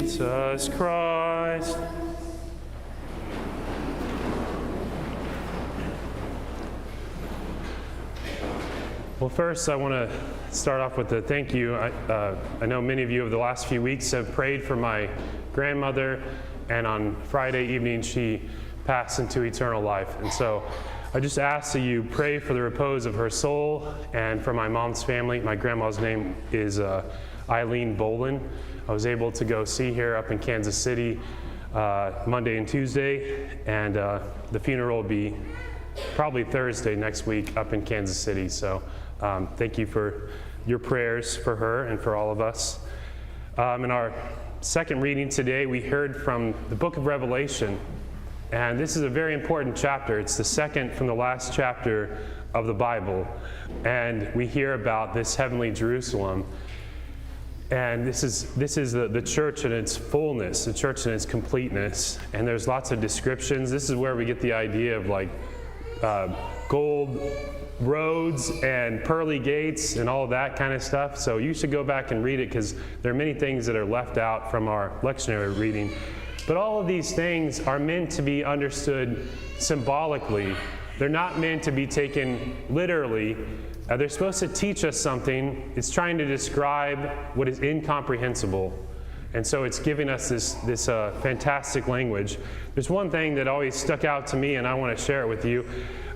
Jesus Christ. Well, first I want to start off with a thank you. I know many of you over the last few weeks have prayed for my grandmother, and on Friday evening she passed into eternal life. And so I just ask that you pray for the repose of her soul and for my mom's family. My grandma's name is Eileen Bolin. I was able to go see her up in Kansas City Monday and Tuesday, and the funeral will be probably Thursday next week up in Kansas City. So thank you for your prayers for her and for all of us. In our second reading today, we heard from the book of Revelation, and this is a very important chapter. It's the second from the last chapter of the Bible, and we hear about this heavenly Jerusalem. And this is the church in its fullness, the church in its completeness, and there's lots of descriptions. This is where we get the idea of like gold roads and pearly gates and all that kind of stuff. So you should go back and read it, because there are many things that are left out from our lectionary reading. But all of these things are meant to be understood symbolically. They're not meant to be taken literally. They're supposed to teach us something. It's trying to describe what is incomprehensible. And so it's giving us this fantastic language. There's one thing that always stuck out to me, and I want to share it with you.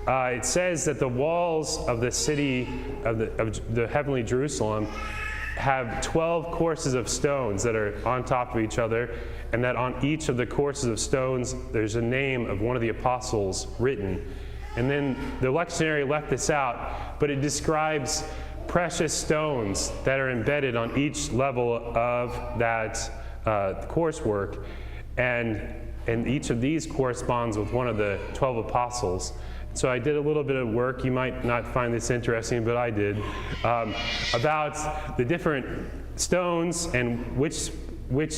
It says that the walls of the city of the heavenly Jerusalem have 12 courses of stones that are on top of each other, and that on each of the courses of stones there's a name of one of the apostles written. And then the lectionary left this out, but it describes precious stones that are embedded on each level of that coursework, and each of these corresponds with one of the 12 apostles. So I did a little bit of work, you might not find this interesting, but I did, about the different stones and which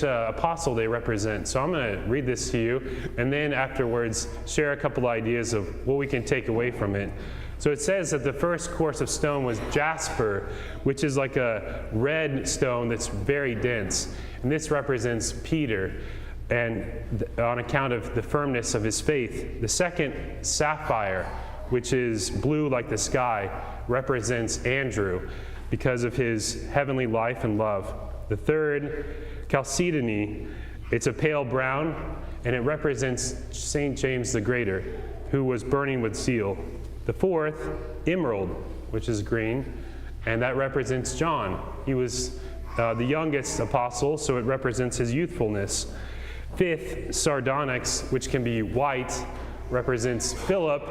apostle they represent. So I'm going to read this to you, and then afterwards share a couple ideas of what we can take away from it. So it says that the first course of stone was jasper, which is like a red stone that's very dense. And this represents Peter, and on account of the firmness of his faith. The second, sapphire, which is blue like the sky, represents Andrew because of his heavenly life and love. The third, chalcedony, it's a pale brown, and it represents St. James the Greater, who was burning with zeal. The fourth, emerald, which is green, and that represents John. He was the youngest apostle, so it represents his youthfulness. Fifth, sardonyx, which can be white, represents Philip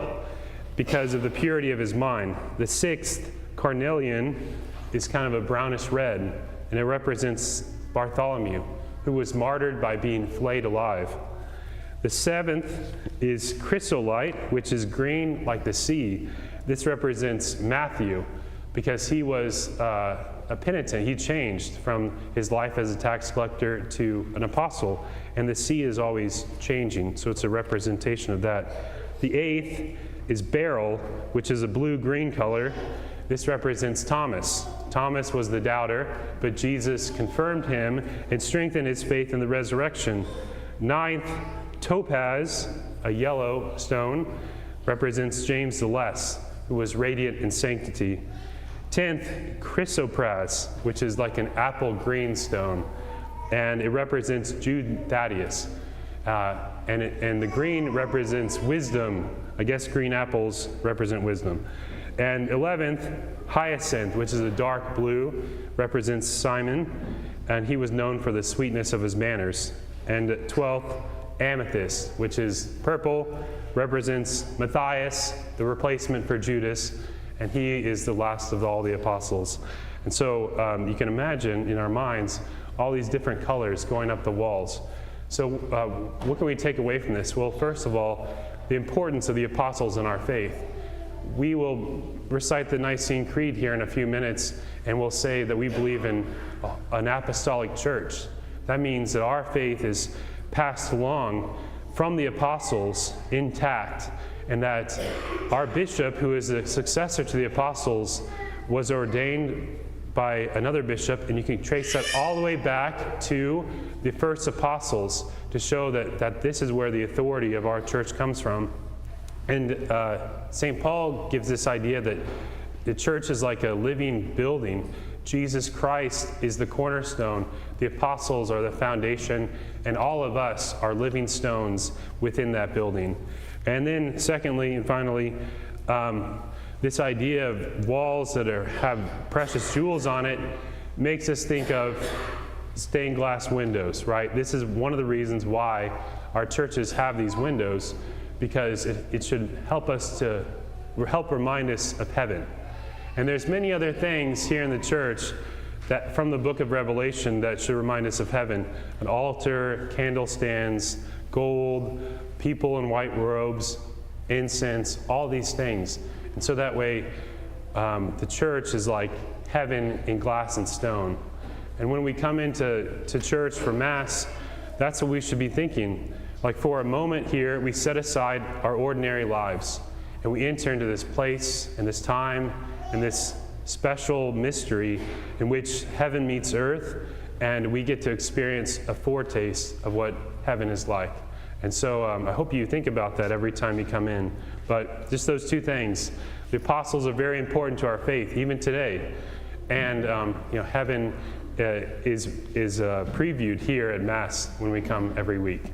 because of the purity of his mind. The sixth, carnelian, is kind of a brownish red, and it represents Bartholomew, who was martyred by being flayed alive. The seventh is chrysolite, which is green like the sea. This represents Matthew, because he was a penitent. He changed from his life as a tax collector to an apostle, and the sea is always changing, so it's a representation of that. The eighth is beryl, which is a blue-green color. This represents Thomas. Thomas was the doubter, but Jesus confirmed him and strengthened his faith in the resurrection. Ninth, topaz, a yellow stone, represents James the Less, who was radiant in sanctity. 10th, chrysoprase, which is like an apple green stone, and it represents Jude Thaddeus. And the green represents wisdom. I guess green apples represent wisdom. And 11th, hyacinth, which is a dark blue, represents Simon, and he was known for the sweetness of his manners. And 12th, amethyst, which is purple, represents Matthias, the replacement for Judas, and he is the last of all the apostles. And so you can imagine in our minds all these different colors going up the walls. So what can we take away from this? Well, first of all, the importance of the apostles in our faith. We will recite the Nicene Creed here in a few minutes, and we'll say that we believe in an apostolic church. That means that our faith is passed along from the apostles intact, and that our bishop, who is the successor to the apostles, was ordained by another bishop, and you can trace that all the way back to the first apostles to show that this is where the authority of our church comes from. And St. Paul gives this idea that the church is like a living building. Jesus Christ is the cornerstone, the apostles are the foundation, and all of us are living stones within that building. And then secondly and finally, this idea of walls that have precious jewels on it makes us think of stained glass windows, right? This is one of the reasons why our churches have these windows, because it should help remind us of heaven. And there's many other things here in the church that from the book of Revelation that should remind us of heaven. An altar, candle stands, gold, people in white robes, incense, all these things. And so that way, the church is like heaven in glass and stone. And when we come into church for Mass, that's what we should be thinking. Like for a moment here, we set aside our ordinary lives, and we enter into this place and this time and this special mystery in which heaven meets earth, and we get to experience a foretaste of what heaven is like. And so I hope you think about that every time you come in. But just those two things. The apostles are very important to our faith, even today. And heaven is previewed here at Mass when we come every week.